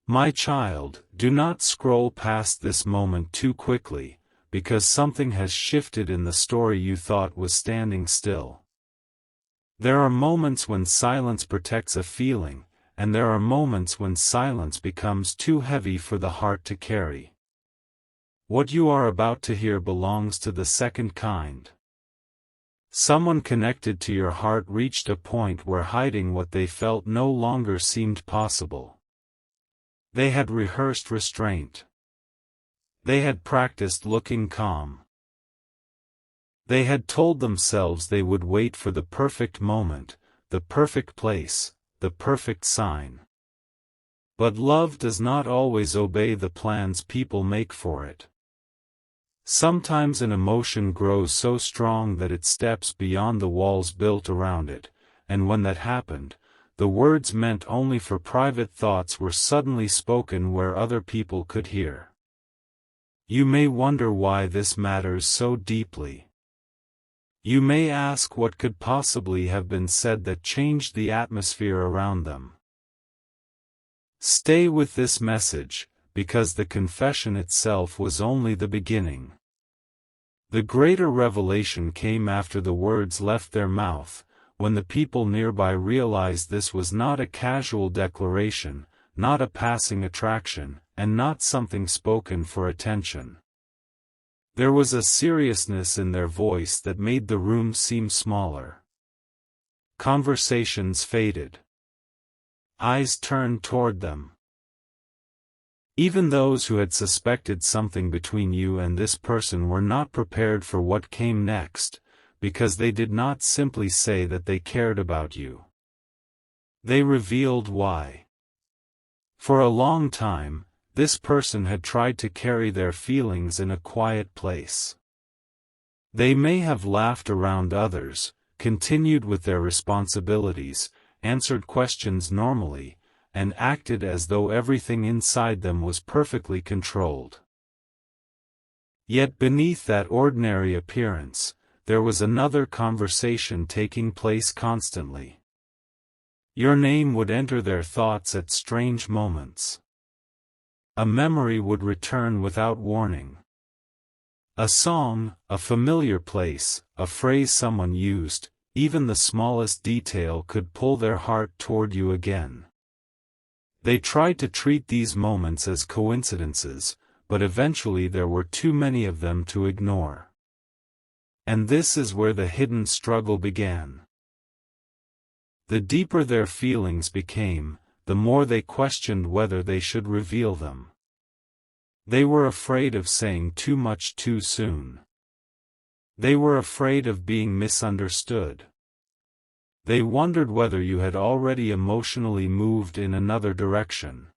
My child, do not scroll past this moment too quickly, because something has shifted in the story you thought was standing still. There are moments when silence protects a feeling, and there are moments when silence becomes too heavy for the heart to carry. What you are about to hear belongs to the second kind. Someone connected to your heart reached a point where hiding what they felt no longer seemed possible. They had rehearsed restraint. They had practiced looking calm. They had told themselves they would wait for the perfect moment, the perfect place, the perfect sign. But love does not always obey the plans people make for it. Sometimes an emotion grows so strong that it steps beyond the walls built around it, and when that happened, the words meant only for private thoughts were suddenly spoken where other people could hear. You may wonder why this matters so deeply. You may ask what could possibly have been said that changed the atmosphere around them. Stay with this message, because the confession itself was only the beginning. The greater revelation came after the words left their mouth, when the people nearby realized this was not a casual declaration, not a passing attraction, and not something spoken for attention. There was a seriousness in their voice that made the room seem smaller. Conversations faded. Eyes turned toward them. Even those who had suspected something between you and this person were not prepared for what came next, because they did not simply say that they cared about you. They revealed why. For a long time, this person had tried to carry their feelings in a quiet place. They may have laughed around others, continued with their responsibilities, answered questions normally, and acted as though everything inside them was perfectly controlled. Yet beneath that ordinary appearance, there was another conversation taking place constantly. Your name would enter their thoughts at strange moments. A memory would return without warning. A song, a familiar place, a phrase someone used, even the smallest detail could pull their heart toward you again. They tried to treat these moments as coincidences, but eventually there were too many of them to ignore. And this is where the hidden struggle began. The deeper their feelings became, the more they questioned whether they should reveal them. They were afraid of saying too much too soon. They were afraid of being misunderstood. They wondered whether you had already emotionally moved in another direction.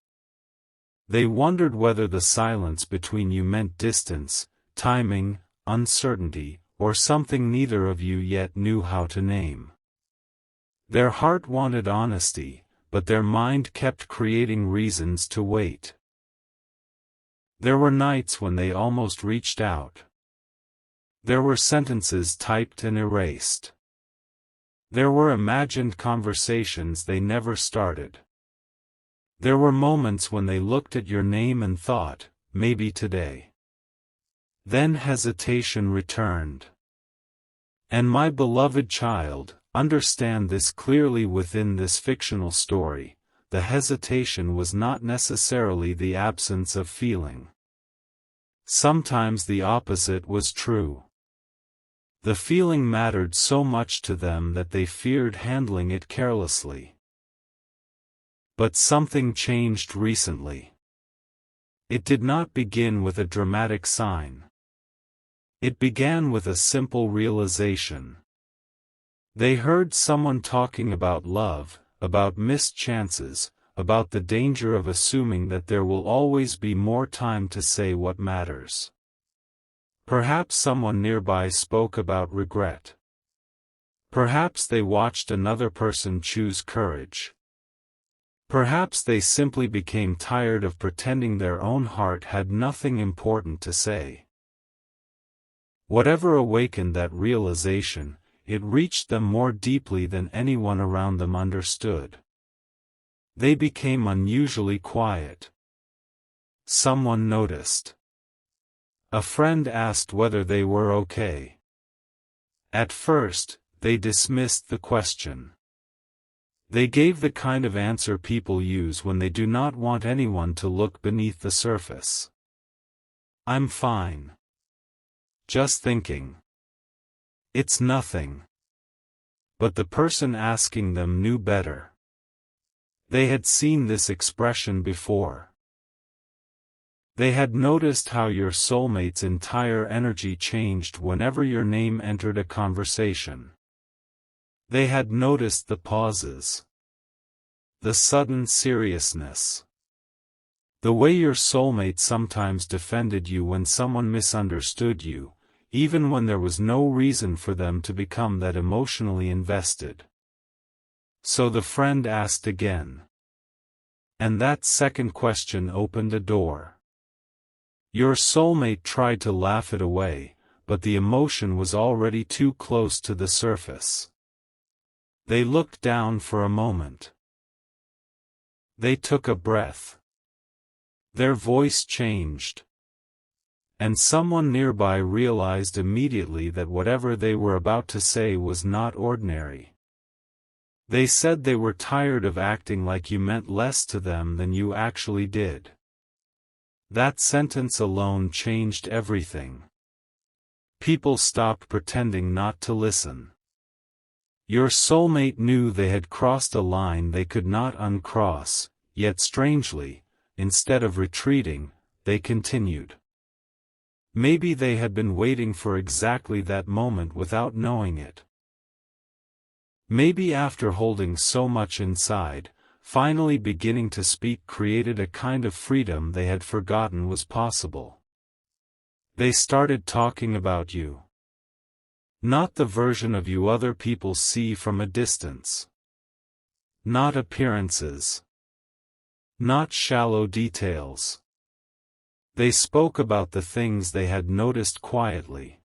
They wondered whether the silence between you meant distance, timing, uncertainty, or something neither of you yet knew how to name. Their heart wanted honesty, but their mind kept creating reasons to wait. There were nights when they almost reached out. There were sentences typed and erased. There were imagined conversations they never started. There were moments when they looked at your name and thought, maybe today. Then hesitation returned. And my beloved child, understand this clearly within this fictional story, the hesitation was not necessarily the absence of feeling. Sometimes the opposite was true. The feeling mattered so much to them that they feared handling it carelessly. But something changed recently. It did not begin with a dramatic sign. It began with a simple realization. They heard someone talking about love, about missed chances, about the danger of assuming that there will always be more time to say what matters. Perhaps someone nearby spoke about regret. Perhaps they watched another person choose courage. Perhaps they simply became tired of pretending their own heart had nothing important to say. Whatever awakened that realization, it reached them more deeply than anyone around them understood. They became unusually quiet. Someone noticed. A friend asked whether they were okay. At first, they dismissed the question. They gave the kind of answer people use when they do not want anyone to look beneath the surface. "I'm fine. Just thinking. It's nothing." But the person asking them knew better. They had seen this expression before. They had noticed how your soulmate's entire energy changed whenever your name entered a conversation. They had noticed the pauses. The sudden seriousness. The way your soulmate sometimes defended you when someone misunderstood you, even when there was no reason for them to become that emotionally invested. So the friend asked again. And that second question opened a door. Your soulmate tried to laugh it away, but the emotion was already too close to the surface. They looked down for a moment. They took a breath. Their voice changed. And someone nearby realized immediately that whatever they were about to say was not ordinary. They said they were tired of acting like you meant less to them than you actually did. That sentence alone changed everything. People stopped pretending not to listen. Your soulmate knew they had crossed a line they could not uncross, yet strangely, instead of retreating, they continued. Maybe they had been waiting for exactly that moment without knowing it. Maybe after holding so much inside, finally beginning to speak created a kind of freedom they had forgotten was possible. They started talking about you. Not the version of you other people see from a distance. Not appearances. Not shallow details. They spoke about the things they had noticed quietly.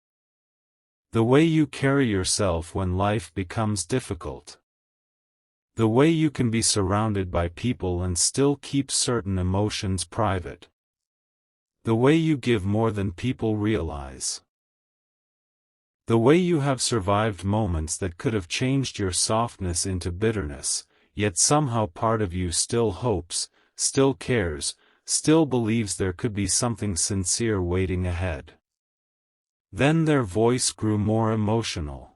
The way you carry yourself when life becomes difficult. The way you can be surrounded by people and still keep certain emotions private. The way you give more than people realize. The way you have survived moments that could have changed your softness into bitterness, yet somehow part of you still hopes, still cares, still believes there could be something sincere waiting ahead. Then their voice grew more emotional.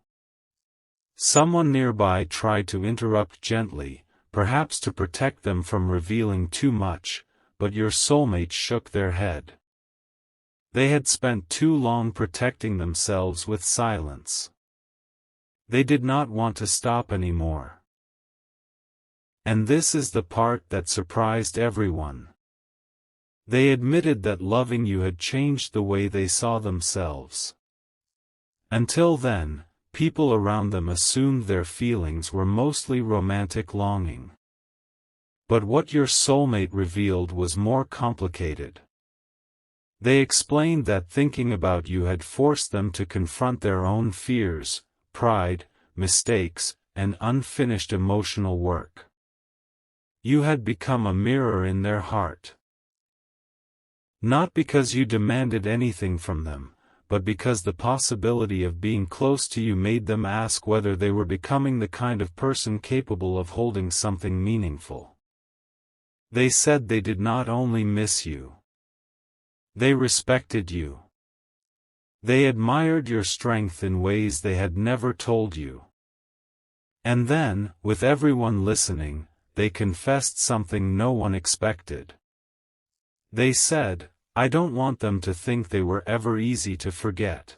Someone nearby tried to interrupt gently, perhaps to protect them from revealing too much, but your soulmate shook their head. They had spent too long protecting themselves with silence. They did not want to stop anymore. And this is the part that surprised everyone. They admitted that loving you had changed the way they saw themselves. Until then, people around them assumed their feelings were mostly romantic longing. But what your soulmate revealed was more complicated. They explained that thinking about you had forced them to confront their own fears, pride, mistakes, and unfinished emotional work. You had become a mirror in their heart. Not because you demanded anything from them, but because the possibility of being close to you made them ask whether they were becoming the kind of person capable of holding something meaningful. They said they did not only miss you. They respected you. They admired your strength in ways they had never told you. And then, with everyone listening, they confessed something no one expected. They said, "I don't want them to think they were ever easy to forget."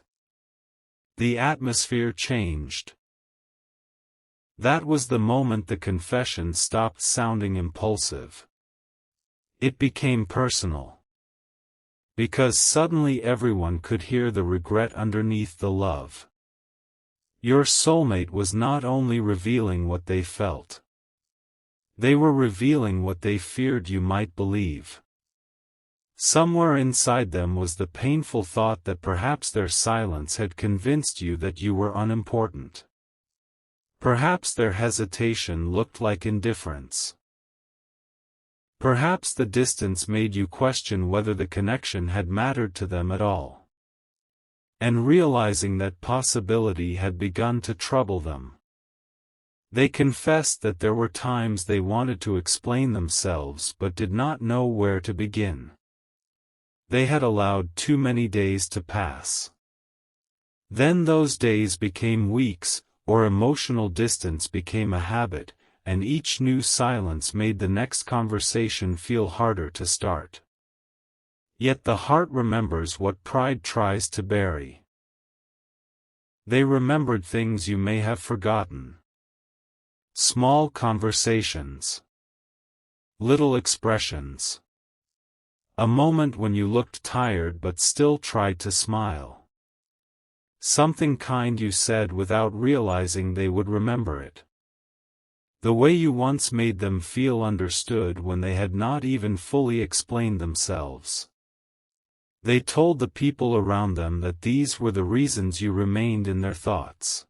The atmosphere changed. That was the moment the confession stopped sounding impulsive. It became personal. Because suddenly everyone could hear the regret underneath the love. Your soulmate was not only revealing what they felt. They were revealing what they feared you might believe. Somewhere inside them was the painful thought that perhaps their silence had convinced you that you were unimportant. Perhaps their hesitation looked like indifference. Perhaps the distance made you question whether the connection had mattered to them at all. And realizing that possibility had begun to trouble them. They confessed that there were times they wanted to explain themselves but did not know where to begin. They had allowed too many days to pass. Then those days became weeks, or emotional distance became a habit, and each new silence made the next conversation feel harder to start. Yet the heart remembers what pride tries to bury. They remembered things you may have forgotten. Small conversations. Little expressions. A moment when you looked tired but still tried to smile. Something kind you said without realizing they would remember it. The way you once made them feel understood when they had not even fully explained themselves. They told the people around them that these were the reasons you remained in their thoughts.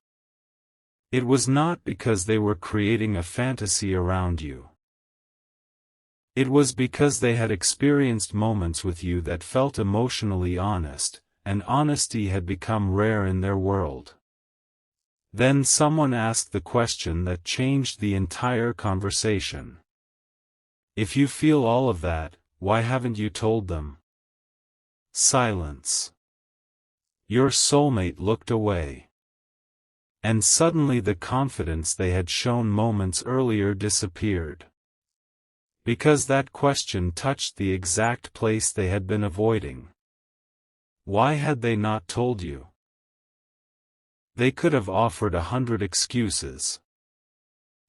It was not because they were creating a fantasy around you. It was because they had experienced moments with you that felt emotionally honest, and honesty had become rare in their world. Then someone asked the question that changed the entire conversation. If you feel all of that, why haven't you told them? Silence. Your soulmate looked away. And suddenly the confidence they had shown moments earlier disappeared. Because that question touched the exact place they had been avoiding. Why had they not told you? They could have offered 100 excuses.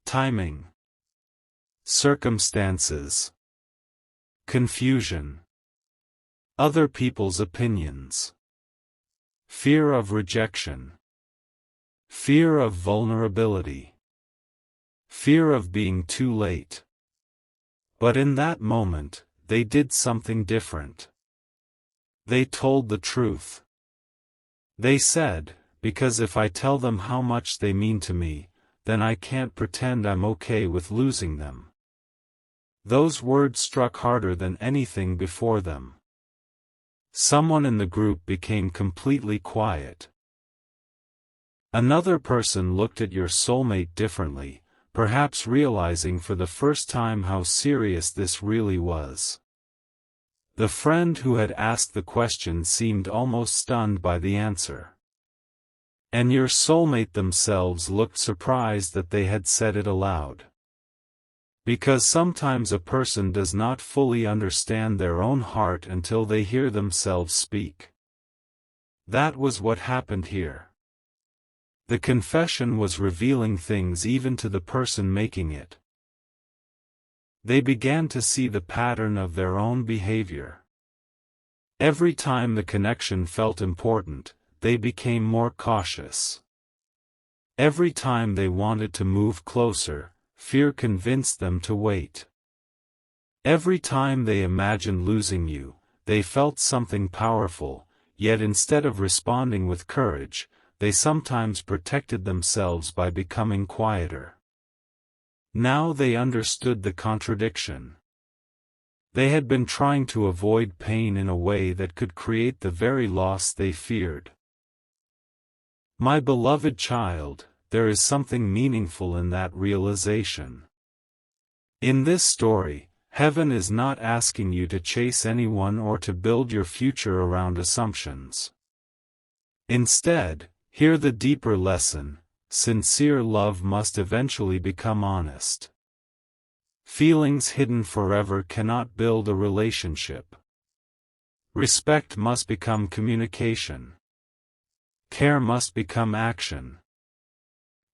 Timing. Circumstances. Confusion. Other people's opinions. Fear of rejection. Fear of vulnerability. Fear of being too late. But in that moment, they did something different. They told the truth. They said, because if I tell them how much they mean to me, then I can't pretend I'm okay with losing them. Those words struck harder than anything before them. Someone in the group became completely quiet. Another person looked at your soulmate differently, perhaps realizing for the first time how serious this really was. The friend who had asked the question seemed almost stunned by the answer. And your soulmate themselves looked surprised that they had said it aloud. Because sometimes a person does not fully understand their own heart until they hear themselves speak. That was what happened here. The confession was revealing things even to the person making it. They began to see the pattern of their own behavior. Every time the connection felt important, they became more cautious. Every time they wanted to move closer, fear convinced them to wait. Every time they imagined losing you, they felt something powerful, yet instead of responding with courage, they sometimes protected themselves by becoming quieter. Now they understood the contradiction. They had been trying to avoid pain in a way that could create the very loss they feared. My beloved child, there is something meaningful in that realization. In this story, heaven is not asking you to chase anyone or to build your future around assumptions. Instead, hear the deeper lesson: sincere love must eventually become honest. Feelings hidden forever cannot build a relationship. Respect must become communication. Care must become action.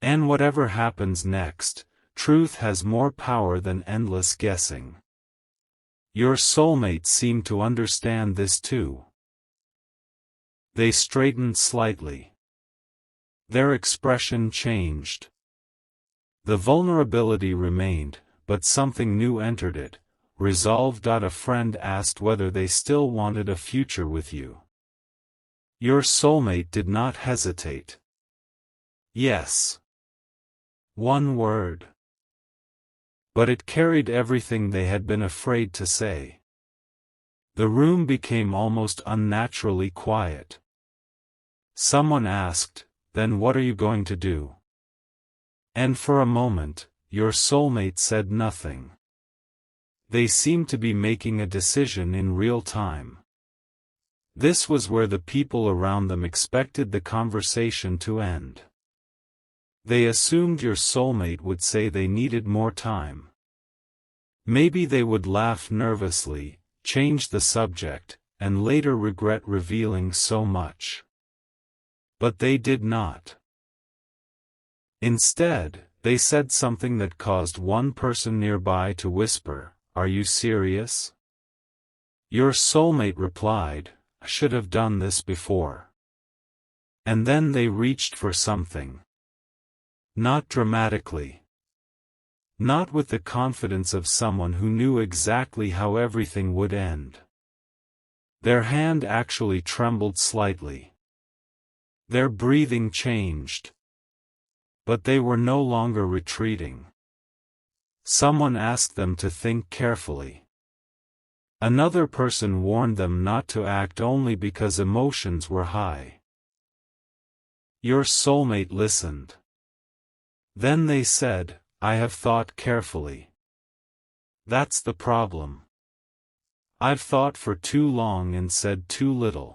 And whatever happens next, truth has more power than endless guessing. Your soulmates seem to understand this too. They straightened slightly. Their expression changed. The vulnerability remained, but something new entered it, resolve. A friend asked whether they still wanted a future with you. Your soulmate did not hesitate. Yes. One word. but it carried everything they had been afraid to say. The room became almost unnaturally quiet. Someone asked, "Then what are you going to do?" And for a moment, your soulmate said nothing. They seemed to be making a decision in real time. This was where the people around them expected the conversation to end. They assumed your soulmate would say they needed more time. Maybe they would laugh nervously, change the subject, and later regret revealing so much. But they did not. Instead, they said something that caused one person nearby to whisper, "Are you serious?" Your soulmate replied, "I should have done this before." And then they reached for something. Not dramatically. Not with the confidence of someone who knew exactly how everything would end. Their hand actually trembled slightly. Their breathing changed. But they were no longer retreating. Someone asked them to think carefully. Another person warned them not to act only because emotions were high. Your soulmate listened. Then they said, "I have thought carefully. That's the problem. I've thought for too long and said too little."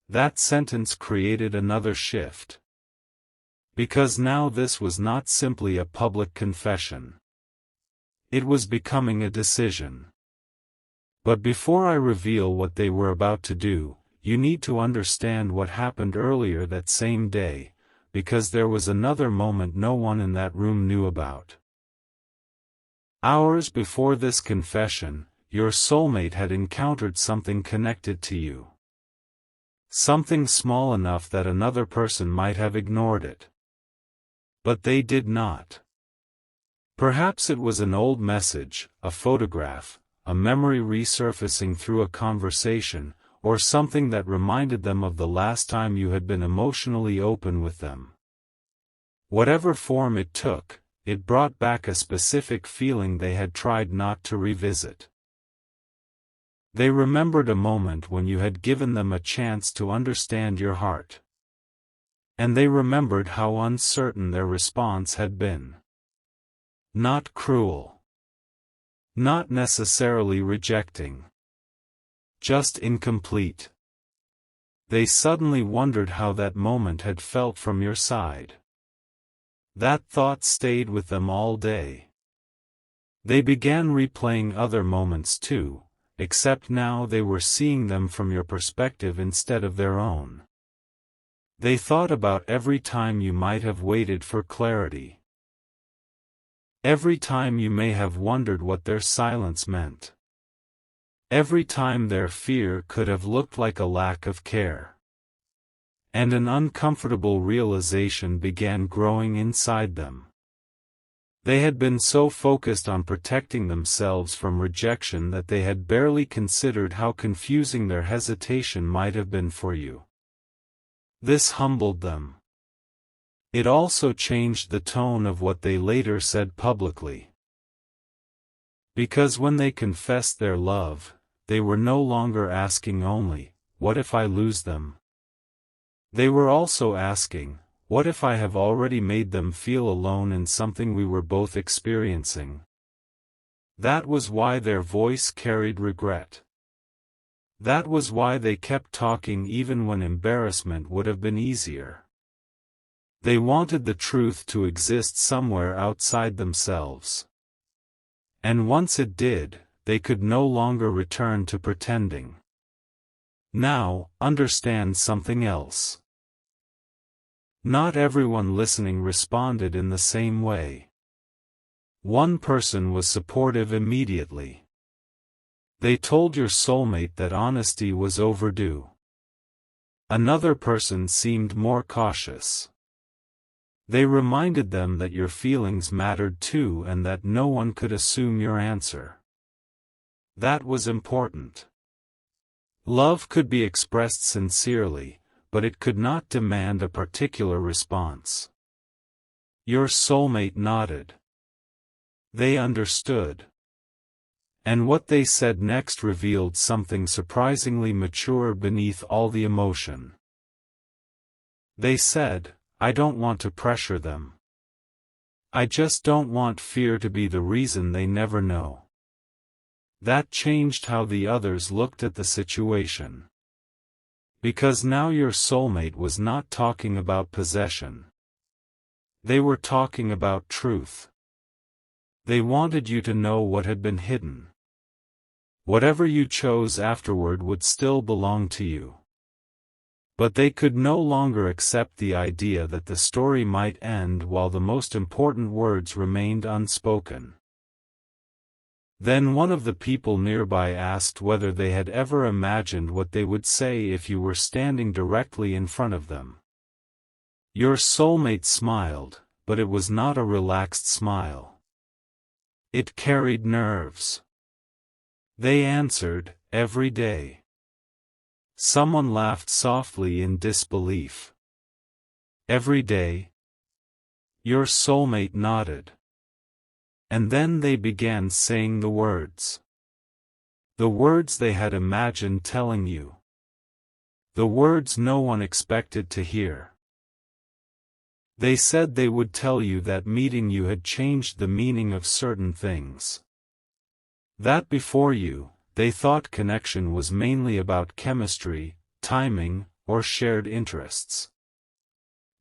That sentence created another shift. Because now this was not simply a public confession. It was becoming a decision. But before I reveal what they were about to do, you need to understand what happened earlier that same day, because there was another moment no one in that room knew about. Hours before this confession, your soulmate had encountered something connected to you. Something small enough that another person might have ignored it. But they did not. Perhaps it was an old message, a photograph, a memory resurfacing through a conversation, or something that reminded them of the last time you had been emotionally open with them. Whatever form it took, it brought back a specific feeling they had tried not to revisit. They remembered a moment when you had given them a chance to understand your heart. And they remembered how uncertain their response had been. Not cruel. Not necessarily rejecting. Just incomplete. They suddenly wondered how that moment had felt from your side. That thought stayed with them all day. They began replaying other moments too, except now they were seeing them from your perspective instead of their own. They thought about every time you might have waited for clarity. Every time you may have wondered what their silence meant. Every time their fear could have looked like a lack of care. And an uncomfortable realization began growing inside them. They had been so focused on protecting themselves from rejection that they had barely considered how confusing their hesitation might have been for you. This humbled them. It also changed the tone of what they later said publicly. Because when they confessed their love, they were no longer asking only, "What if I lose them?" They were also asking, "What if I have already made them feel alone in something we were both experiencing?" That was why their voice carried regret. That was why they kept talking even when embarrassment would have been easier. They wanted the truth to exist somewhere outside themselves. And once it did, they could no longer return to pretending. Now, understand something else. Not everyone listening responded in the same way. One person was supportive immediately. They told your soulmate that honesty was overdue. Another person seemed more cautious. They reminded them that your feelings mattered too and that no one could assume your answer. That was important. Love could be expressed sincerely, but it could not demand a particular response. Your soulmate nodded. They understood. And what they said next revealed something surprisingly mature beneath all the emotion. They said, "I don't want to pressure them. I just don't want fear to be the reason they never know." That changed how the others looked at the situation. Because now your soulmate was not talking about possession. They were talking about truth. They wanted you to know what had been hidden. Whatever you chose afterward would still belong to you. But they could no longer accept the idea that the story might end while the most important words remained unspoken. Then one of the people nearby asked whether they had ever imagined what they would say if you were standing directly in front of them. Your soulmate smiled, but it was not a relaxed smile. It carried nerves. They answered, "Every day." Someone laughed softly in disbelief. "Every day?" Your soulmate nodded. And then they began saying the words. The words they had imagined telling you. The words no one expected to hear. They said they would tell you that meeting you had changed the meaning of certain things. That before you, they thought connection was mainly about chemistry, timing, or shared interests.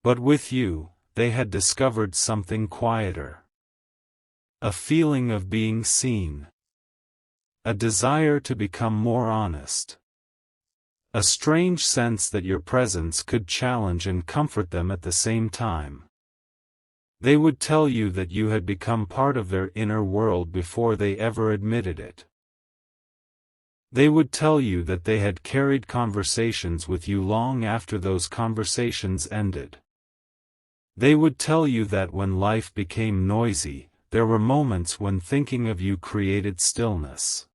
But with you, they had discovered something quieter. A feeling of being seen. A desire to become more honest. A strange sense that your presence could challenge and comfort them at the same time. They would tell you that you had become part of their inner world before they ever admitted it. They would tell you that they had carried conversations with you long after those conversations ended. They would tell you that when life became noisy, there were moments when thinking of you created stillness.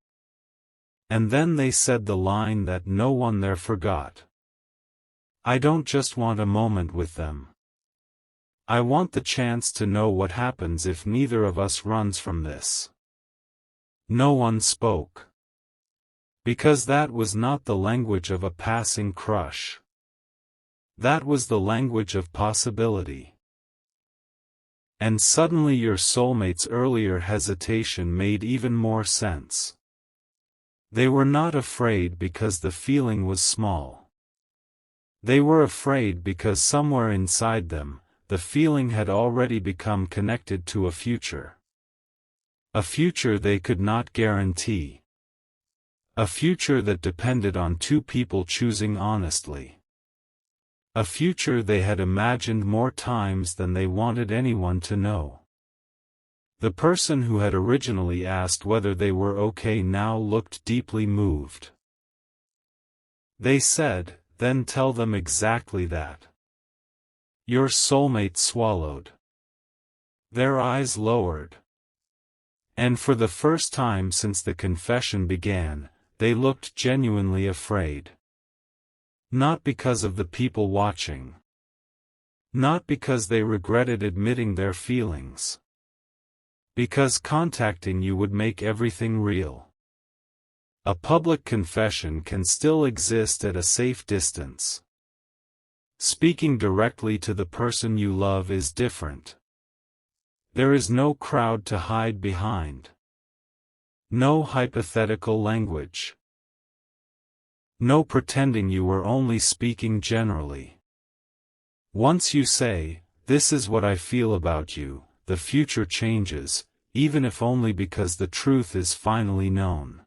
And then they said the line that no one there forgot. "I don't just want a moment with them. I want the chance to know what happens if neither of us runs from this." No one spoke. Because that was not the language of a passing crush. That was the language of possibility. And suddenly your soulmate's earlier hesitation made even more sense. They were not afraid because the feeling was small. They were afraid because somewhere inside them, the feeling had already become connected to a future. A future they could not guarantee. A future that depended on two people choosing honestly. A future they had imagined more times than they wanted anyone to know. The person who had originally asked whether they were okay now looked deeply moved. They said, "Then tell them exactly that." Your soulmate swallowed. Their eyes lowered. And for the first time since the confession began, they looked genuinely afraid. Not because of the people watching. Not because they regretted admitting their feelings. Because contacting you would make everything real. A public confession can still exist at a safe distance. Speaking directly to the person you love is different. There is no crowd to hide behind. No hypothetical language. No pretending you were only speaking generally. Once you say, "This is what I feel about you," the future changes, even if only because the truth is finally known.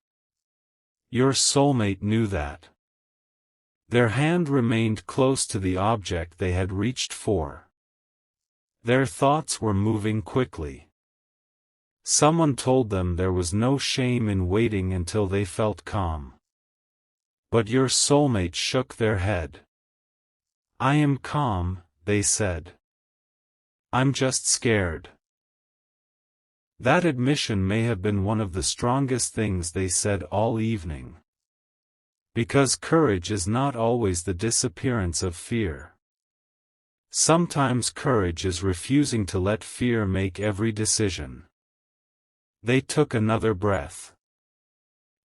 Your soulmate knew that. Their hand remained close to the object they had reached for. Their thoughts were moving quickly. Someone told them there was no shame in waiting until they felt calm. But your soulmate shook their head. "I am calm," they said. "I'm just scared." That admission may have been one of the strongest things they said all evening. Because courage is not always the disappearance of fear. Sometimes courage is refusing to let fear make every decision. They took another breath.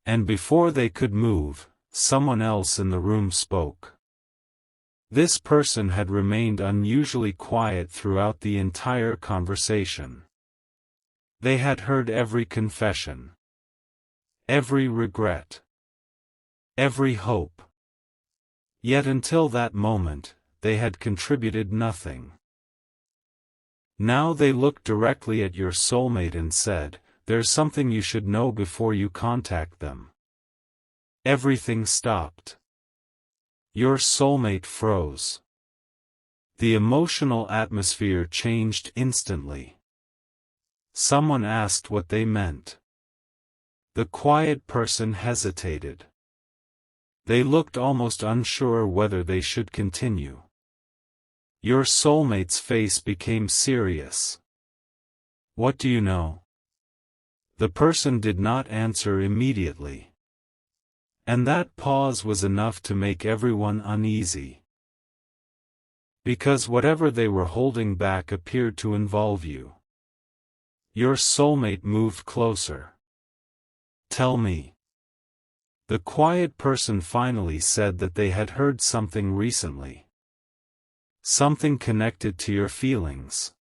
And before they could move, someone else in the room spoke. This person had remained unusually quiet throughout the entire conversation. They had heard every confession, every regret, every hope. Yet until that moment, they had contributed nothing. Now they looked directly at your soulmate and said, "There's something you should know before you contact them." Everything stopped. Your soulmate froze. The emotional atmosphere changed instantly. Someone asked what they meant. The quiet person hesitated. They looked almost unsure whether they should continue. Your soulmate's face became serious. "What do you know?" The person did not answer immediately. And that pause was enough to make everyone uneasy. Because whatever they were holding back appeared to involve you. Your soulmate moved closer. "Tell me." The quiet person finally said that they had heard something recently. Something connected to your feelings.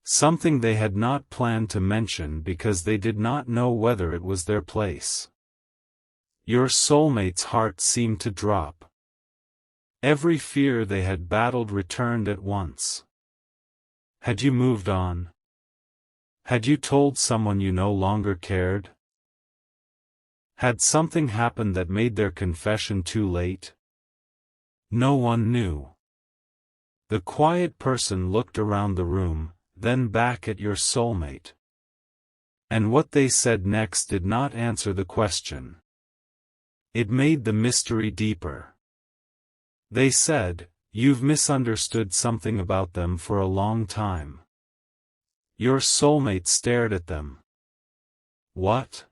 Something they had not planned to mention because they did not know whether it was their place. Your soulmate's heart seemed to drop. Every fear they had battled returned at once. Had you moved on? Had you told someone you no longer cared? Had something happened that made their confession too late? No one knew. The quiet person looked around the room, then back at your soulmate. And what they said next did not answer the question. It made the mystery deeper. They said, "You've misunderstood something about them for a long time." Your soulmate stared at them. "What?"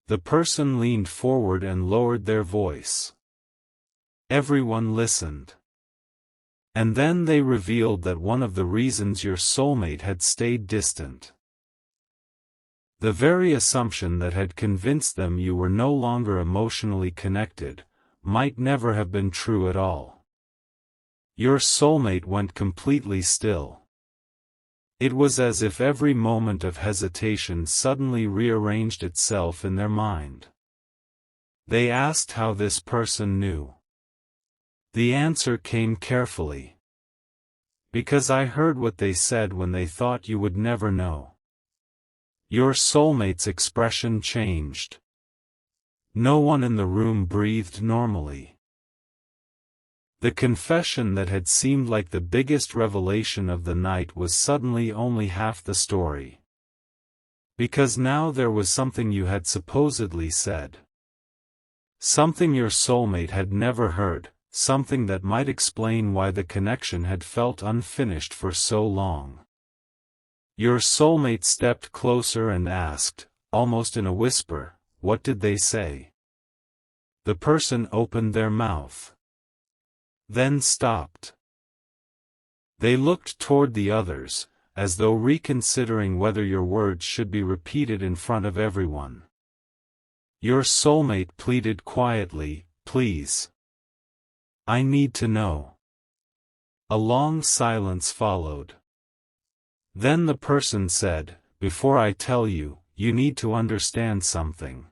The person leaned forward and lowered their voice. Everyone listened. And then they revealed that one of the reasons your soulmate had stayed distant, the very assumption that had convinced them you were no longer emotionally connected, might never have been true at all. Your soulmate went completely still. It was as if every moment of hesitation suddenly rearranged itself in their mind. They asked how this person knew. The answer came carefully. "Because I heard what they said when they thought you would never know." Your soulmate's expression changed. No one in the room breathed normally. The confession that had seemed like the biggest revelation of the night was suddenly only half the story. Because now there was something you had supposedly said. Something your soulmate had never heard, something that might explain why the connection had felt unfinished for so long. Your soulmate stepped closer and asked, almost in a whisper, "What did they say?" The person opened their mouth, then stopped. They looked toward the others, as though reconsidering whether your words should be repeated in front of everyone. Your soulmate pleaded quietly, "Please. I need to know." A long silence followed. Then the person said, "Before I tell you, you need to understand something.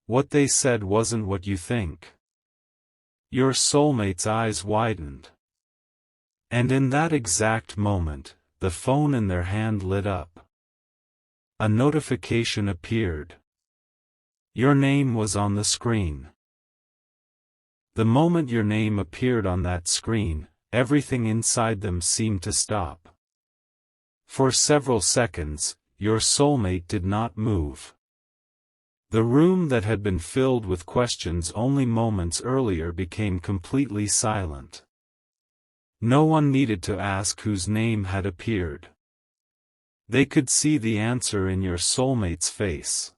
What they said wasn't what you think." Your soulmate's eyes widened. And in that exact moment, the phone in their hand lit up. A notification appeared. Your name was on the screen. The moment your name appeared on that screen, everything inside them seemed to stop. For several seconds, your soulmate did not move. The room that had been filled with questions only moments earlier became completely silent. No one needed to ask whose name had appeared. They could see the answer in your soulmate's face.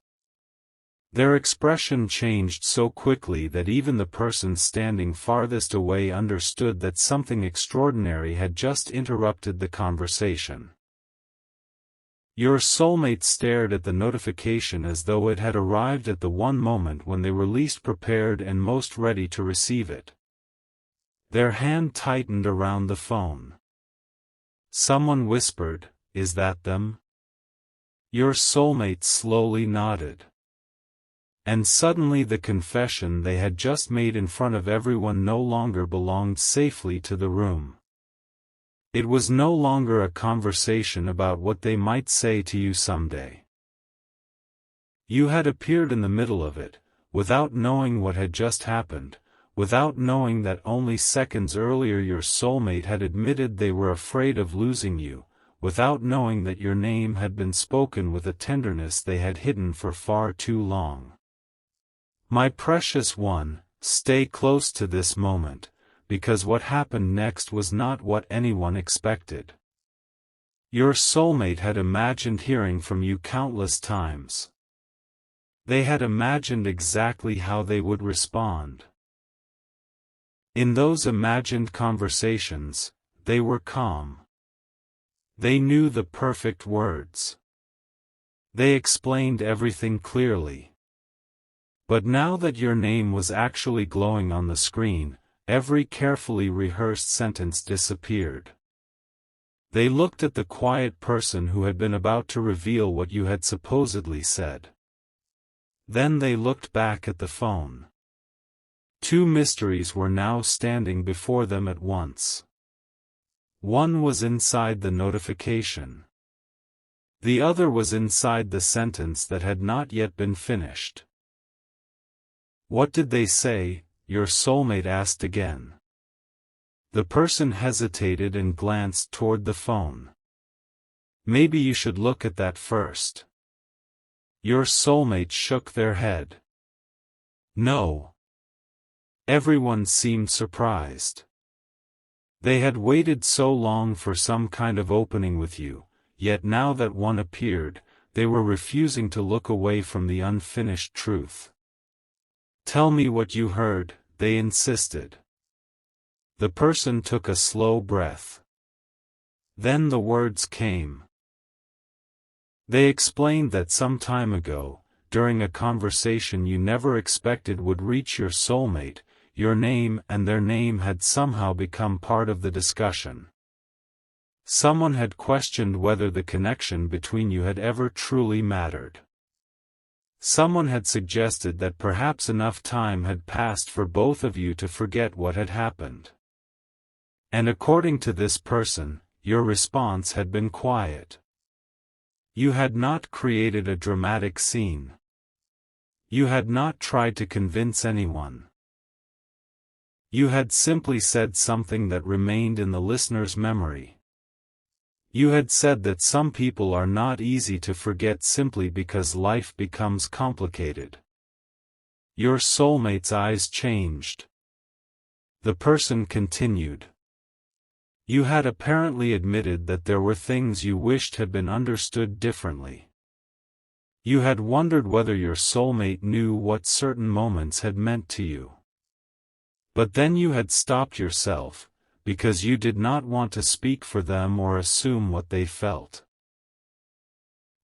Their expression changed so quickly that even the person standing farthest away understood that something extraordinary had just interrupted the conversation. Your soulmate stared at the notification as though it had arrived at the one moment when they were least prepared and most ready to receive it. Their hand tightened around the phone. Someone whispered, "Is that them?" Your soulmate slowly nodded. And suddenly the confession they had just made in front of everyone no longer belonged safely to the room. It was no longer a conversation about what they might say to you someday. You had appeared in the middle of it, without knowing what had just happened, without knowing that only seconds earlier your soulmate had admitted they were afraid of losing you, without knowing that your name had been spoken with a tenderness they had hidden for far too long. My precious one, stay close to this moment, because what happened next was not what anyone expected. Your soulmate had imagined hearing from you countless times. They had imagined exactly how they would respond. In those imagined conversations, they were calm. They knew the perfect words. They explained everything clearly. But now that your name was actually glowing on the screen, every carefully rehearsed sentence disappeared. They looked at the quiet person who had been about to reveal what you had supposedly said. Then they looked back at the phone. Two mysteries were now standing before them at once. One was inside the notification. The other was inside the sentence that had not yet been finished. What did they say? Your soulmate asked again. The person hesitated and glanced toward the phone. Maybe you should look at that first. Your soulmate shook their head. No. Everyone seemed surprised. They had waited so long for some kind of opening with you, yet now that one appeared, they were refusing to look away from the unfinished truth. Tell me what you heard, they insisted. The person took a slow breath. Then the words came. They explained that some time ago, during a conversation you never expected would reach your soulmate, your name and their name had somehow become part of the discussion. Someone had questioned whether the connection between you had ever truly mattered. Someone had suggested that perhaps enough time had passed for both of you to forget what had happened. And according to this person, your response had been quiet. You had not created a dramatic scene. You had not tried to convince anyone. You had simply said something that remained in the listener's memory. You had said that some people are not easy to forget simply because life becomes complicated. Your soulmate's eyes changed. The person continued. You had apparently admitted that there were things you wished had been understood differently. You had wondered whether your soulmate knew what certain moments had meant to you. But then you had stopped yourself, because you did not want to speak for them or assume what they felt.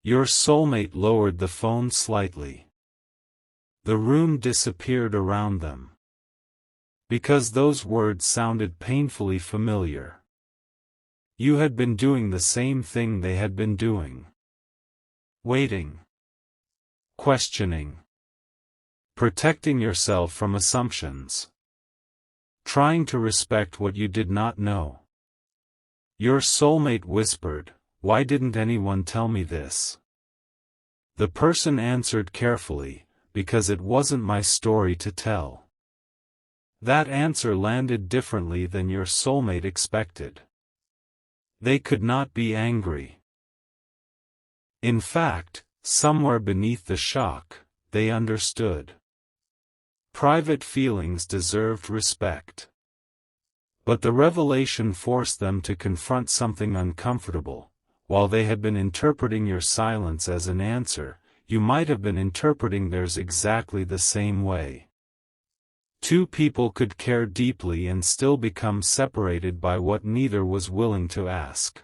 Your soulmate lowered the phone slightly. The room disappeared around them. Because those words sounded painfully familiar. You had been doing the same thing they had been doing. Waiting. Questioning. Protecting yourself from assumptions. Trying to respect what you did not know. Your soulmate whispered, "Why didn't anyone tell me this?" The person answered carefully, "Because it wasn't my story to tell." That answer landed differently than your soulmate expected. They could not be angry. In fact, somewhere beneath the shock, they understood. Private feelings deserved respect. But the revelation forced them to confront something uncomfortable. While they had been interpreting your silence as an answer, you might have been interpreting theirs exactly the same way. Two people could care deeply and still become separated by what neither was willing to ask.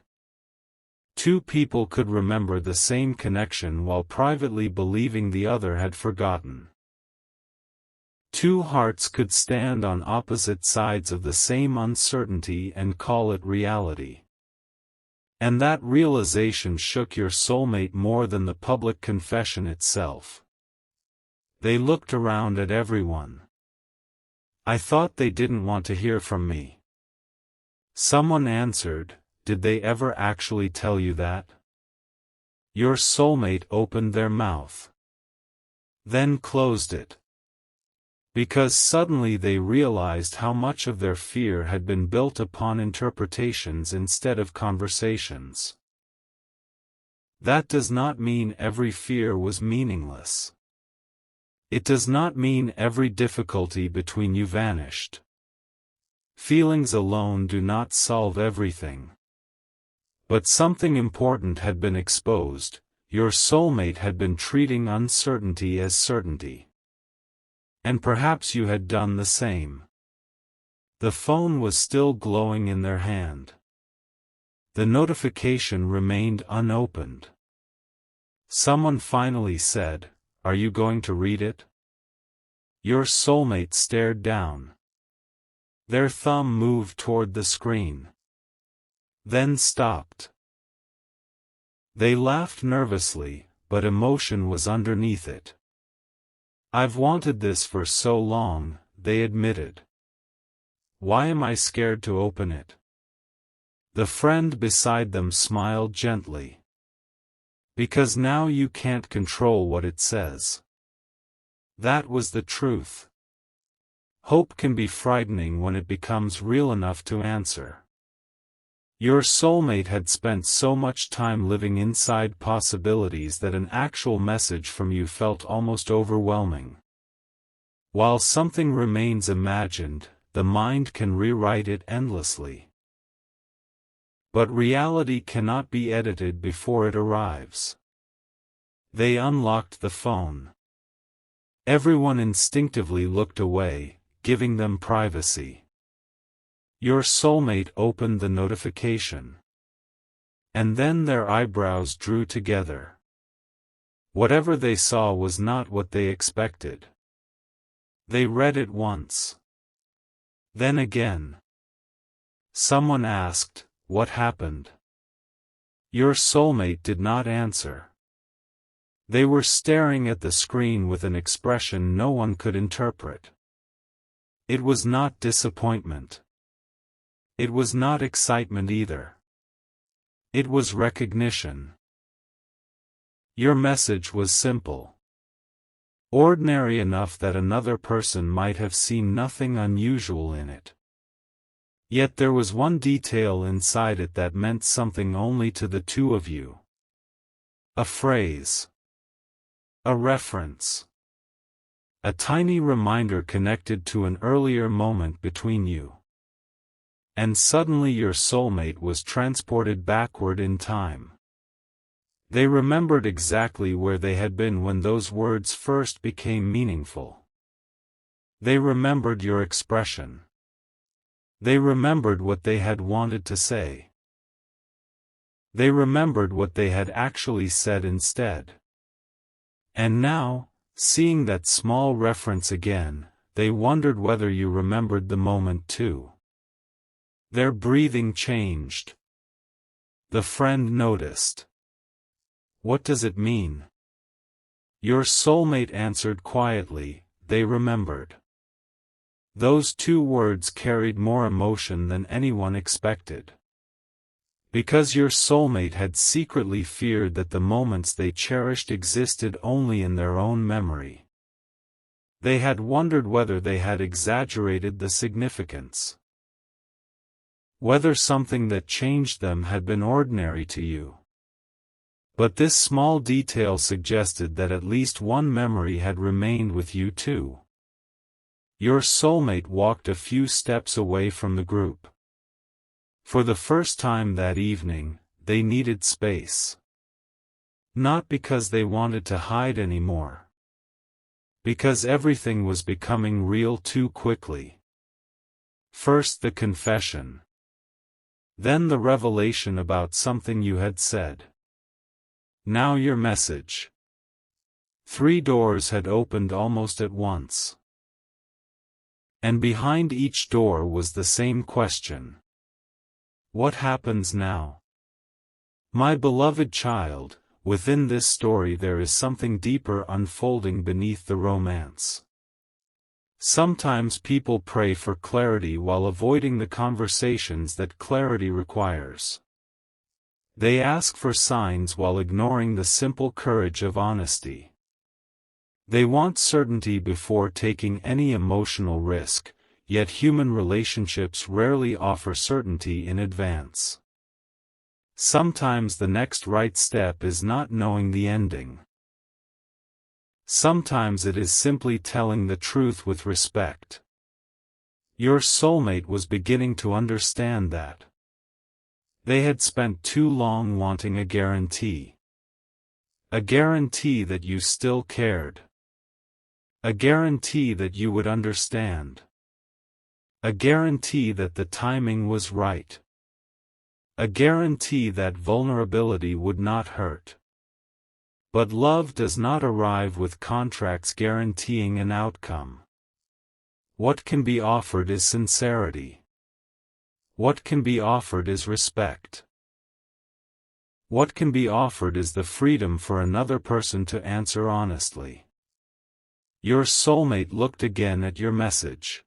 Two people could remember the same connection while privately believing the other had forgotten. Two hearts could stand on opposite sides of the same uncertainty and call it reality. And that realization shook your soulmate more than the public confession itself. They looked around at everyone. "I thought they didn't want to hear from me." Someone answered, "Did they ever actually tell you that?" Your soulmate opened their mouth. Then closed it. Because suddenly they realized how much of their fear had been built upon interpretations instead of conversations. That does not mean every fear was meaningless. It does not mean every difficulty between you vanished. Feelings alone do not solve everything. But something important had been exposed. Your soulmate had been treating uncertainty as certainty. And perhaps you had done the same. The phone was still glowing in their hand. The notification remained unopened. Someone finally said, "Are you going to read it?" Your soulmate stared down. Their thumb moved toward the screen. Then stopped. They laughed nervously, but emotion was underneath it. "I've wanted this for so long," they admitted. "Why am I scared to open it?" The friend beside them smiled gently. "Because now you can't control what it says." That was the truth. Hope can be frightening when it becomes real enough to answer. Your soulmate had spent so much time living inside possibilities that an actual message from you felt almost overwhelming. While something remains imagined, the mind can rewrite it endlessly. But reality cannot be edited before it arrives. They unlocked the phone. Everyone instinctively looked away, giving them privacy. Your soulmate opened the notification. And then their eyebrows drew together. Whatever they saw was not what they expected. They read it once. Then again. Someone asked, "What happened?" Your soulmate did not answer. They were staring at the screen with an expression no one could interpret. It was not disappointment. It was not excitement either. It was recognition. Your message was simple. Ordinary enough that another person might have seen nothing unusual in it. Yet there was one detail inside it that meant something only to the two of you. A phrase. A reference. A tiny reminder connected to an earlier moment between you. And suddenly your soulmate was transported backward in time. They remembered exactly where they had been when those words first became meaningful. They remembered your expression. They remembered what they had wanted to say. They remembered what they had actually said instead. And now, seeing that small reference again, they wondered whether you remembered the moment too. Their breathing changed. The friend noticed. "What does it mean?" Your soulmate answered quietly, "They remembered." Those two words carried more emotion than anyone expected. Because your soulmate had secretly feared that the moments they cherished existed only in their own memory. They had wondered whether they had exaggerated the significance. Whether something that changed them had been ordinary to you. But this small detail suggested that at least one memory had remained with you too. Your soulmate walked a few steps away from the group. For the first time that evening, they needed space. Not because they wanted to hide anymore. Because everything was becoming real too quickly. First the confession. Then the revelation about something you had said. Now your message. 3 doors had opened almost at once. And behind each door was the same question. What happens now? My beloved child, within this story there is something deeper unfolding beneath the romance. Sometimes people pray for clarity while avoiding the conversations that clarity requires. They ask for signs while ignoring the simple courage of honesty. They want certainty before taking any emotional risk, yet human relationships rarely offer certainty in advance. Sometimes the next right step is not knowing the ending. Sometimes it is simply telling the truth with respect. Your soulmate was beginning to understand that. They had spent too long wanting a guarantee. A guarantee that you still cared. A guarantee that you would understand. A guarantee that the timing was right. A guarantee that vulnerability would not hurt. But love does not arrive with contracts guaranteeing an outcome. What can be offered is sincerity. What can be offered is respect. What can be offered is the freedom for another person to answer honestly. Your soulmate looked again at your message.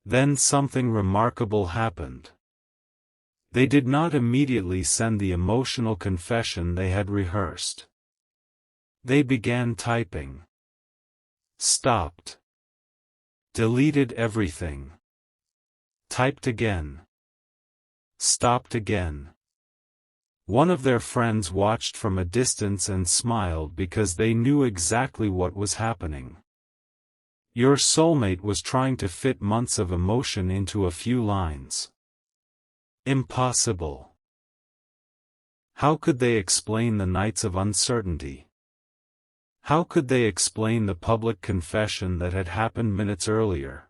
Then something remarkable happened. They did not immediately send the emotional confession they had rehearsed. They began typing. Stopped. Deleted everything. Typed again. Stopped again. One of their friends watched from a distance and smiled because they knew exactly what was happening. Your soulmate was trying to fit months of emotion into a few lines. Impossible. How could they explain the nights of uncertainty? How could they explain the public confession that had happened minutes earlier?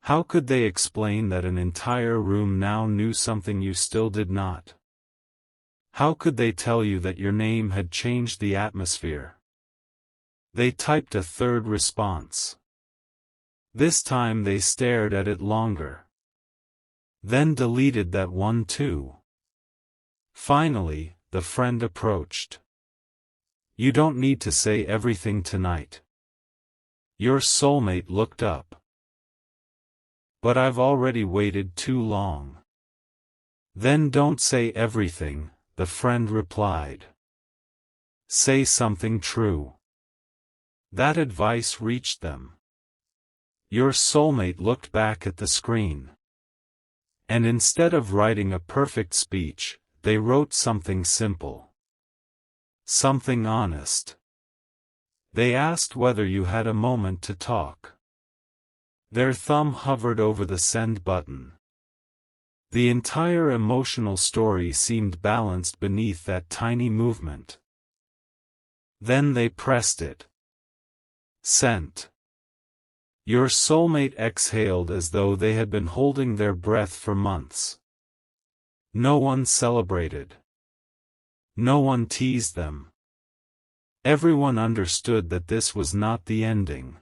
How could they explain that an entire room now knew something you still did not? How could they tell you that your name had changed the atmosphere? They typed a third response. This time they stared at it longer. Then deleted that one too. Finally, the friend approached. You don't need to say everything tonight. Your soulmate looked up. But I've already waited too long. Then don't say everything, the friend replied. Say something true. That advice reached them. Your soulmate looked back at the screen. And instead of writing a perfect speech, they wrote something simple. Something honest. They asked whether you had a moment to talk. Their thumb hovered over the send button. The entire emotional story seemed balanced beneath that tiny movement. Then they pressed it. Sent. Your soulmate exhaled as though they had been holding their breath for months. No one celebrated. No one teased them. Everyone understood that this was not the ending.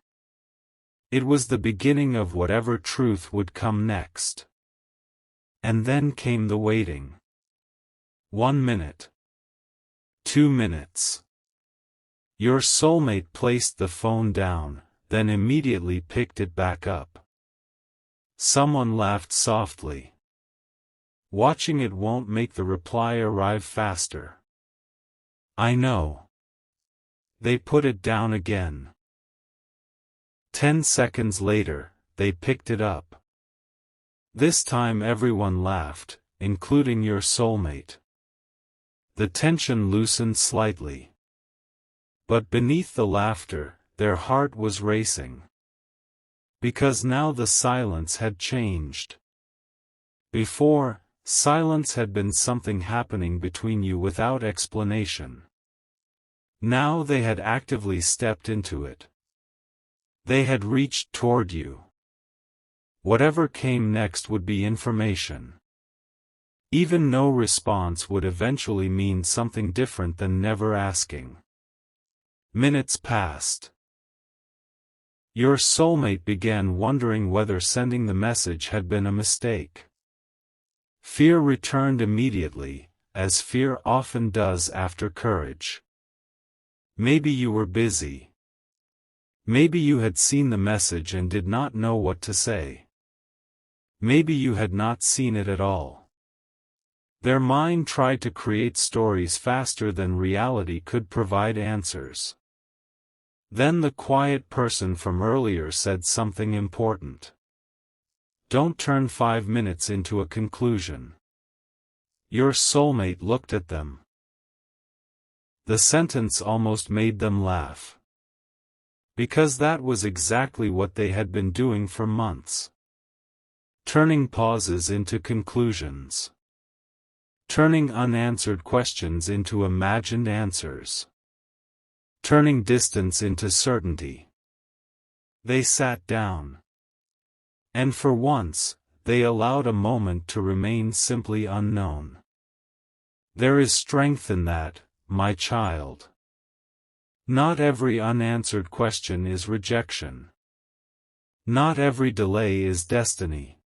It was the beginning of whatever truth would come next. And then came the waiting. 1 minute. 2 minutes. Your soulmate placed the phone down, then immediately picked it back up. Someone laughed softly. Watching it won't make the reply arrive faster. I know. They put it down again. 10 seconds later, they picked it up. This time everyone laughed, including your soulmate. The tension loosened slightly. But beneath the laughter, their heart was racing. Because now the silence had changed. Before, silence had been something happening between you without explanation. Now they had actively stepped into it. They had reached toward you. Whatever came next would be information. Even no response would eventually mean something different than never asking. Minutes passed. Your soulmate began wondering whether sending the message had been a mistake. Fear returned immediately, as fear often does after courage. Maybe you were busy. Maybe you had seen the message and did not know what to say. Maybe you had not seen it at all. Their mind tried to create stories faster than reality could provide answers. Then the quiet person from earlier said something important. Don't turn 5 minutes into a conclusion. Your soulmate looked at them. The sentence almost made them laugh. Because that was exactly what they had been doing for months. Turning pauses into conclusions. Turning unanswered questions into imagined answers. Turning distance into certainty. They sat down. And for once, they allowed a moment to remain simply unknown. There is strength in that, my child. Not every unanswered question is rejection. Not every delay is destiny.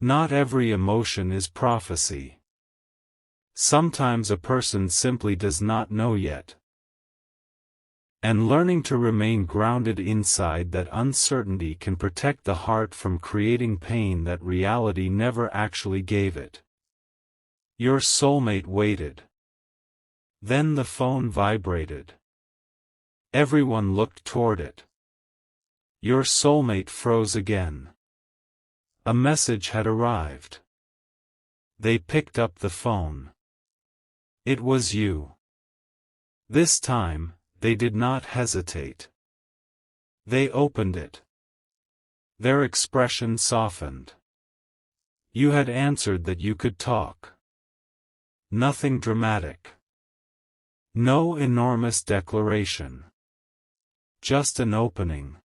Not every emotion is prophecy. Sometimes a person simply does not know yet. And learning to remain grounded inside that uncertainty can protect the heart from creating pain that reality never actually gave it. Your soulmate waited. Then the phone vibrated. Everyone looked toward it. Your soulmate froze again. A message had arrived. They picked up the phone. It was you. This time, they did not hesitate. They opened it. Their expression softened. You had answered that you could talk. Nothing dramatic. No enormous declaration. Just an opening.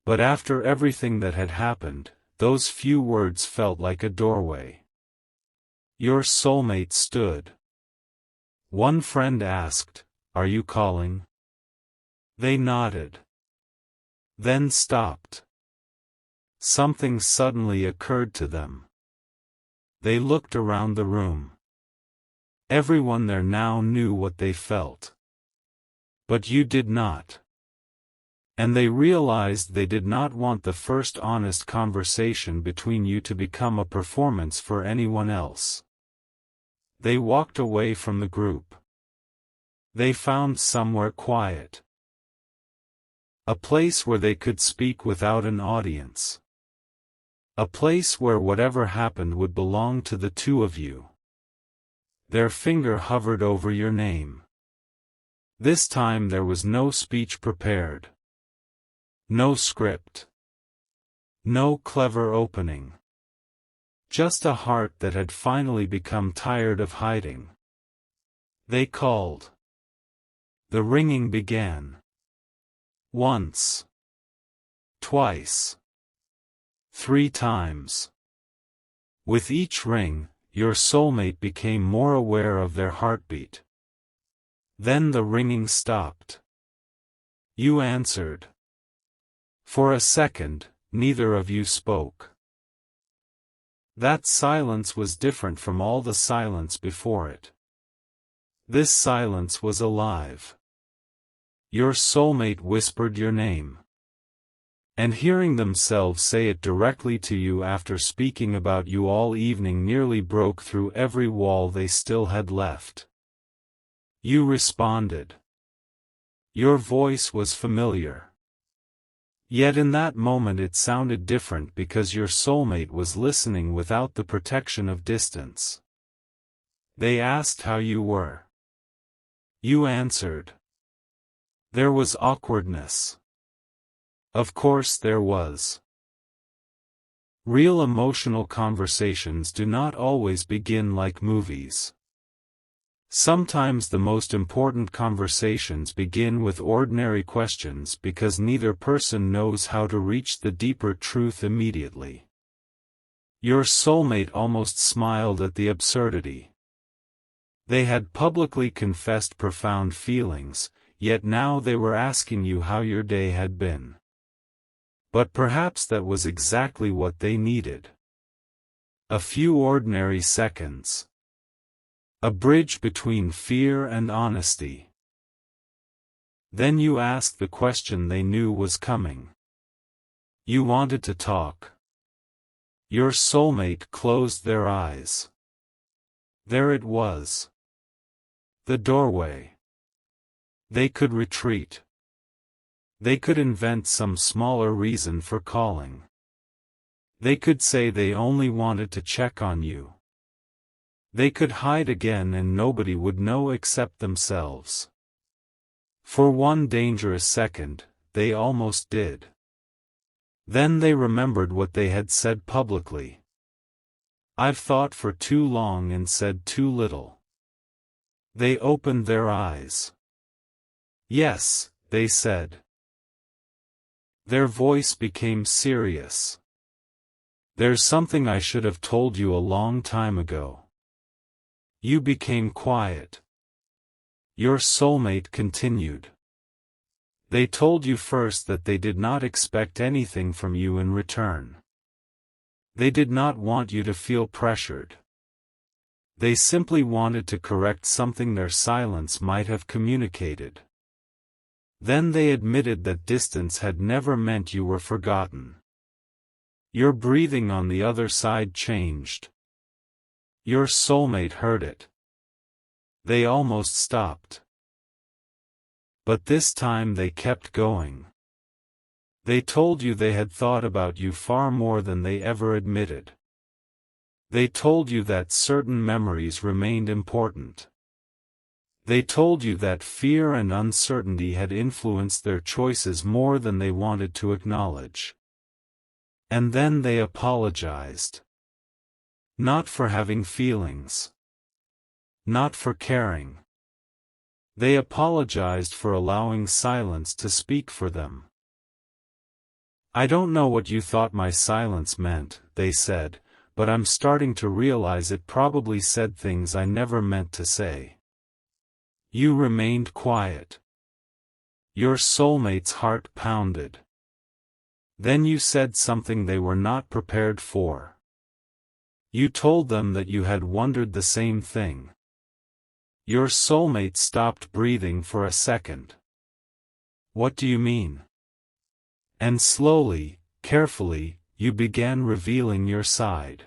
But after everything that had happened, those few words felt like a doorway. Your soulmate stood. One friend asked, "Are you calling?" They nodded. Then stopped. Something suddenly occurred to them. They looked around the room. Everyone there now knew what they felt. But you did not. And they realized they did not want the first honest conversation between you to become a performance for anyone else. They walked away from the group. They found somewhere quiet. A place where they could speak without an audience. A place where whatever happened would belong to the two of you. Their finger hovered over your name. This time there was no speech prepared. No script. No clever opening. Just a heart that had finally become tired of hiding. They called. The ringing began. Once. Twice. 3 times. With each ring, your soulmate became more aware of their heartbeat. Then the ringing stopped. You answered. For a second, neither of you spoke. That silence was different from all the silence before it. This silence was alive. Your soulmate whispered your name. And hearing themselves say it directly to you after speaking about you all evening nearly broke through every wall they still had left. You responded. Your voice was familiar. Yet in that moment it sounded different because your soulmate was listening without the protection of distance. They asked how you were. You answered. There was awkwardness. Of course there was. Real emotional conversations do not always begin like movies. Sometimes the most important conversations begin with ordinary questions because neither person knows how to reach the deeper truth immediately. Your soulmate almost smiled at the absurdity. They had publicly confessed profound feelings, yet now they were asking you how your day had been. But perhaps that was exactly what they needed. A few ordinary seconds. A bridge between fear and honesty. Then you asked the question they knew was coming. You wanted to talk. Your soulmate closed their eyes. There it was. The doorway. They could retreat. They could invent some smaller reason for calling. They could say they only wanted to check on you. They could hide again and nobody would know except themselves. For one dangerous second, they almost did. Then they remembered what they had said publicly. I've thought for too long and said too little. They opened their eyes. Yes, they said. Their voice became serious. There's something I should have told you a long time ago. You became quiet. Your soulmate continued. They told you first that they did not expect anything from you in return. They did not want you to feel pressured. They simply wanted to correct something their silence might have communicated. Then they admitted that distance had never meant you were forgotten. Your breathing on the other side changed. Your soulmate heard it. They almost stopped. But this time they kept going. They told you they had thought about you far more than they ever admitted. They told you that certain memories remained important. They told you that fear and uncertainty had influenced their choices more than they wanted to acknowledge. And then they apologized. Not for having feelings. Not for caring. They apologized for allowing silence to speak for them. I don't know what you thought my silence meant, they said, but I'm starting to realize it probably said things I never meant to say. You remained quiet. Your soulmate's heart pounded. Then you said something they were not prepared for. You told them that you had wondered the same thing. Your soulmate stopped breathing for a second. What do you mean? And slowly, carefully, you began revealing your side.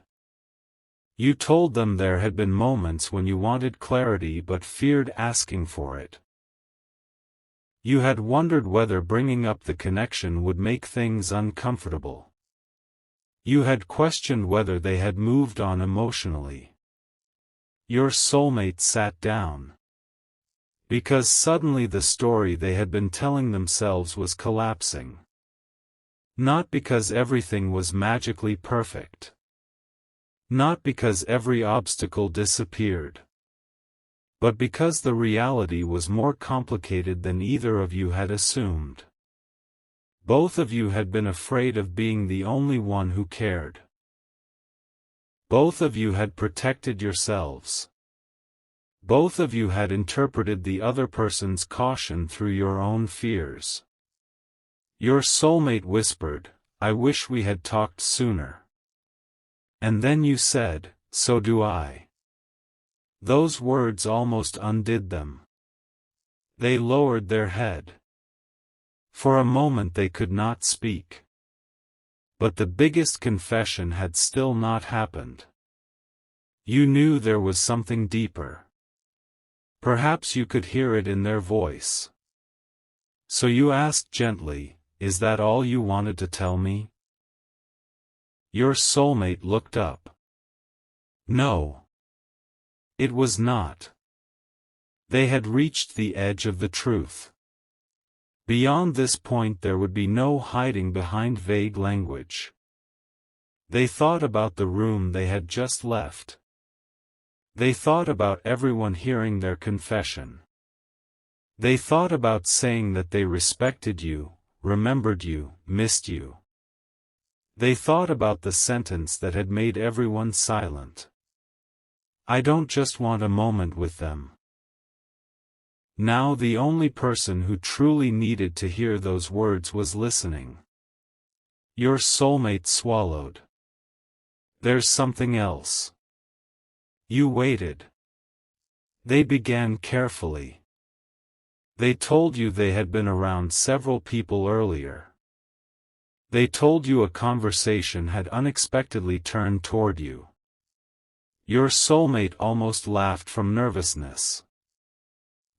You told them there had been moments when you wanted clarity but feared asking for it. You had wondered whether bringing up the connection would make things uncomfortable. You had questioned whether they had moved on emotionally. Your soulmate sat down. Because suddenly the story they had been telling themselves was collapsing. Not because everything was magically perfect. Not because every obstacle disappeared. But because the reality was more complicated than either of you had assumed. Both of you had been afraid of being the only one who cared. Both of you had protected yourselves. Both of you had interpreted the other person's caution through your own fears. Your soulmate whispered, I wish we had talked sooner. And then you said, so do I. Those words almost undid them. They lowered their head. For a moment they could not speak. But the biggest confession had still not happened. You knew there was something deeper. Perhaps you could hear it in their voice. So you asked gently, is that all you wanted to tell me? Your soulmate looked up. No. It was not. They had reached the edge of the truth. Beyond this point there would be no hiding behind vague language. They thought about the room they had just left. They thought about everyone hearing their confession. They thought about saying that they respected you, remembered you, missed you. They thought about the sentence that had made everyone silent. I don't just want a moment with them. Now the only person who truly needed to hear those words was listening. Your soulmate swallowed. There's something else. You waited. They began carefully. They told you they had been around several people earlier. They told you a conversation had unexpectedly turned toward you. Your soulmate almost laughed from nervousness.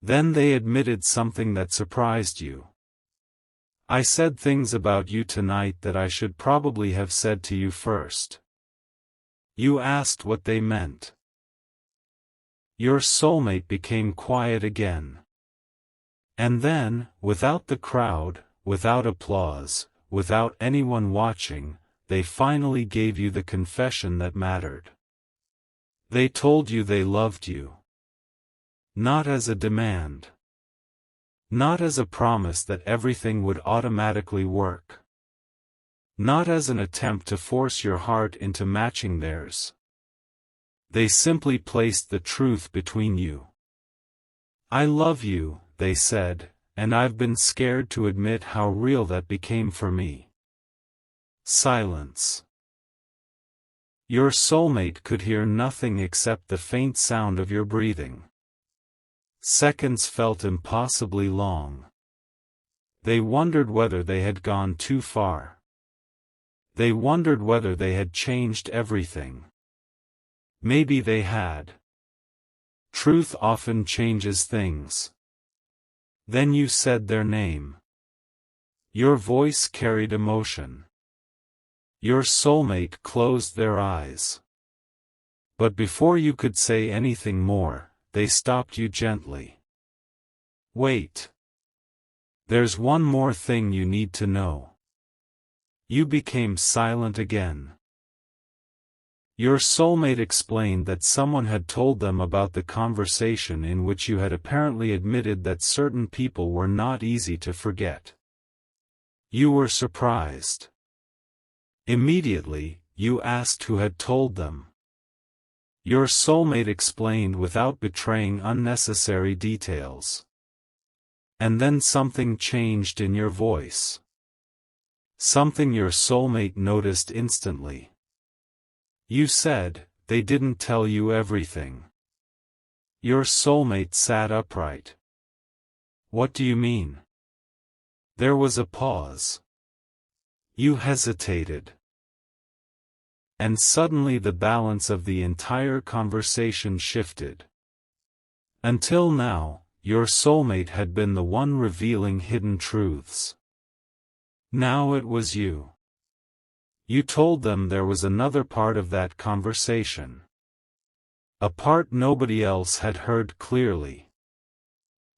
Then they admitted something that surprised you. I said things about you tonight that I should probably have said to you first. You asked what they meant. Your soulmate became quiet again. And then, without the crowd, without applause, without anyone watching, they finally gave you the confession that mattered. They told you they loved you. Not as a demand. Not as a promise that everything would automatically work. Not as an attempt to force your heart into matching theirs. They simply placed the truth between you. I love you, they said, and I've been scared to admit how real that became for me. Silence. Your soulmate could hear nothing except the faint sound of your breathing. Seconds felt impossibly long. They wondered whether they had gone too far. They wondered whether they had changed everything. Maybe they had. Truth often changes things. Then you said their name. Your voice carried emotion. Your soulmate closed their eyes. But before you could say anything more, they stopped you gently. Wait. There's one more thing you need to know. You became silent again. Your soulmate explained that someone had told them about the conversation in which you had apparently admitted that certain people were not easy to forget. You were surprised. Immediately, you asked who had told them. Your soulmate explained without betraying unnecessary details. And then something changed in your voice. Something your soulmate noticed instantly. You said, they didn't tell you everything. Your soulmate sat upright. What do you mean? There was a pause. You hesitated. And suddenly the balance of the entire conversation shifted. Until now, your soulmate had been the one revealing hidden truths. Now it was you. You told them there was another part of that conversation. A part nobody else had heard clearly.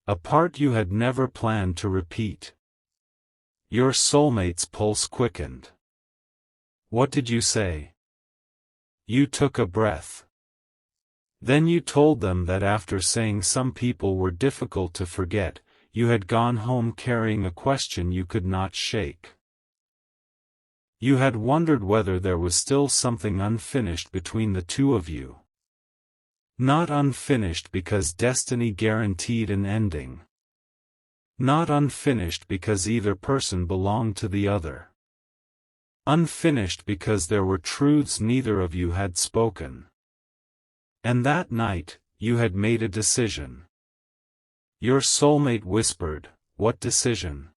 A part you had never planned to repeat. Your soulmate's pulse quickened. What did you say? You took a breath. Then you told them that after saying some people were difficult to forget, you had gone home carrying a question you could not shake. You had wondered whether there was still something unfinished between the two of you. Not unfinished because destiny guaranteed an ending. Not unfinished because either person belonged to the other. Unfinished because there were truths neither of you had spoken. And that night, you had made a decision. Your soulmate whispered, "What decision?"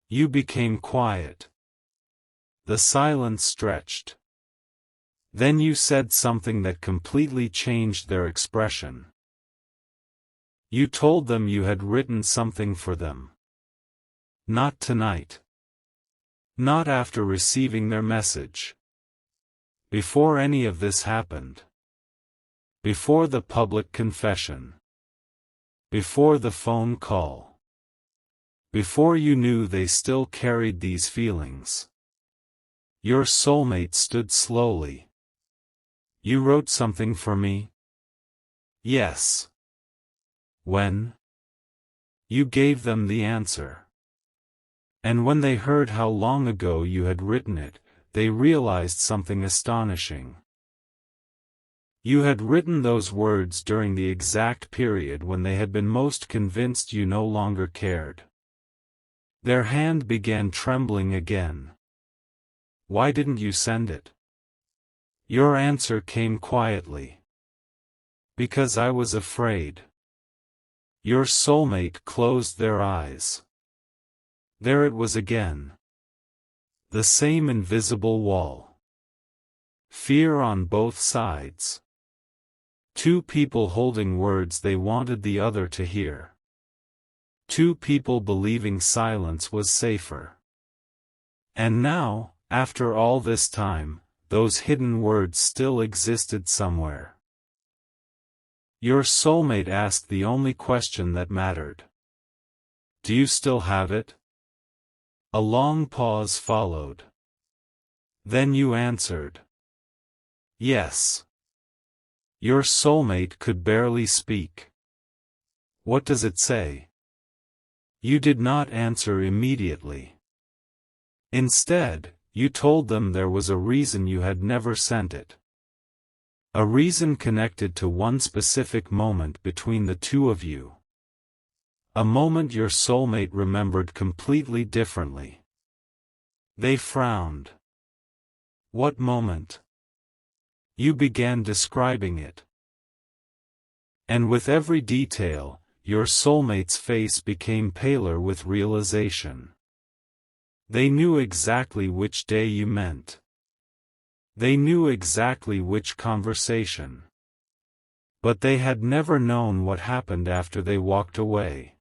You became quiet. The silence stretched. Then you said something that completely changed their expression. You told them you had written something for them. Not tonight. Not after receiving their message. Before any of this happened. Before the public confession. Before the phone call. Before you knew they still carried these feelings. Your soulmate stood slowly. You wrote something for me? Yes. When? You gave them the answer. And when they heard how long ago you had written it, they realized something astonishing. You had written those words during the exact period when they had been most convinced you no longer cared. Their hand began trembling again. Why didn't you send it? Your answer came quietly. Because I was afraid. Your soulmate closed their eyes. There it was again. The same invisible wall. Fear on both sides. Two people holding words they wanted the other to hear. Two people believing silence was safer. And now, after all this time, those hidden words still existed somewhere. Your soulmate asked the only question that mattered. Do you still have it? A long pause followed. Then you answered. Yes. Your soulmate could barely speak. What does it say? You did not answer immediately. Instead, you told them there was a reason you had never sent it. A reason connected to one specific moment between the two of you. A moment your soulmate remembered completely differently. They frowned. What moment? You began describing it. And with every detail, your soulmate's face became paler with realization. They knew exactly which day you meant. They knew exactly which conversation. But they had never known what happened after they walked away.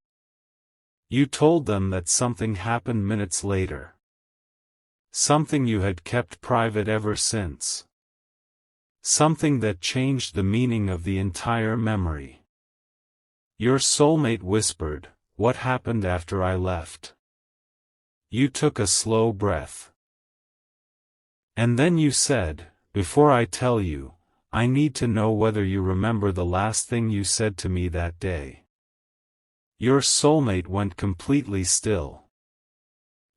You told them that something happened minutes later. Something you had kept private ever since. Something that changed the meaning of the entire memory. Your soulmate whispered, "What happened after I left?" You took a slow breath. And then you said, "Before I tell you, I need to know whether you remember the last thing you said to me that day." Your soulmate went completely still.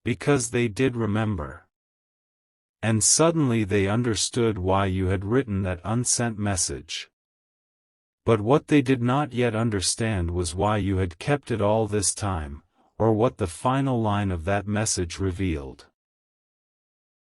Because they did remember. And suddenly they understood why you had written that unsent message. But what they did not yet understand was why you had kept it all this time, or what the final line of that message revealed.